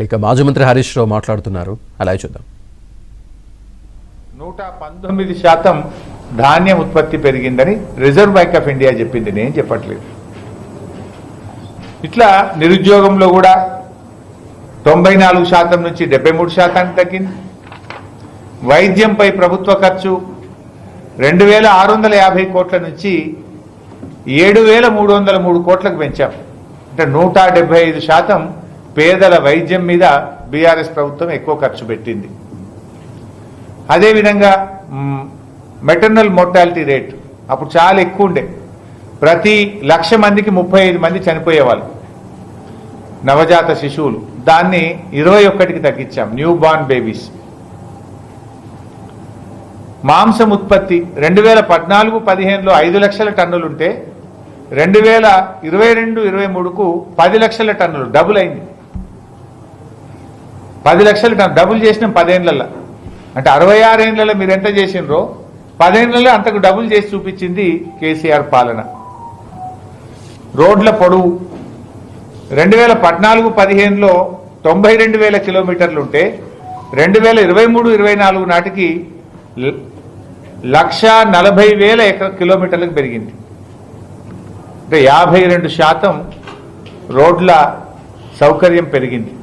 ఇక మాజీ మంత్రి హరీష్ రావు మాట్లాడుతున్నారు, అలా చూద్దాం. 119% ధాన్యం ఉత్పత్తి పెరిగిందని రిజర్వ్ బ్యాంక్ ఆఫ్ ఇండియా చెప్పింది, నేను చెప్పట్లేదు. ఇట్లా నిరుద్యోగంలో కూడా 94% నుంచి 73% తగ్గింది. వైద్యంపై ప్రభుత్వ ఖర్చు 2650 కోట్ల నుంచి 7303 కోట్లకు పెంచాం. అంటే 175% పేదల వైద్యం మీద బీఆర్ఎస్ ప్రభుత్వం ఎక్కువ ఖర్చు పెట్టింది. అదేవిధంగా మెటర్నల్ మోర్టాలిటీ రేట్ అప్పుడు చాలా ఎక్కువ ఉండే, ప్రతి 1,00,000 మందికి 35 మంది చనిపోయేవాళ్ళు నవజాత శిశువులు. దాన్ని 21కి తగ్గించాం, న్యూ బార్న్ బేబీస్. మాంసం ఉత్పత్తి 2014-15లో 5 లక్షల టన్నులు ఉంటే 2022-23కు 10 లక్షల టన్నులు, డబుల్ అయింది. 10 లక్షల టన్ను డబుల్ చేసినాం 10 ఏళ్లలో. అంటే 66 ఏళ్లలో మీరు ఎంత చేసినరో 10 ఏళ్లలో అంతకు డబుల్ చేసి చూపించింది కేసీఆర్ పాలన. రోడ్ల పొడవు 2014-15లో 92,000 కిలోమీటర్లు ఉంటే 2023-24 నాటికి 1,40,000 కిలోమీటర్లకు పెరిగింది. అంటే 52% రోడ్ల సౌకర్యం పెరిగింది.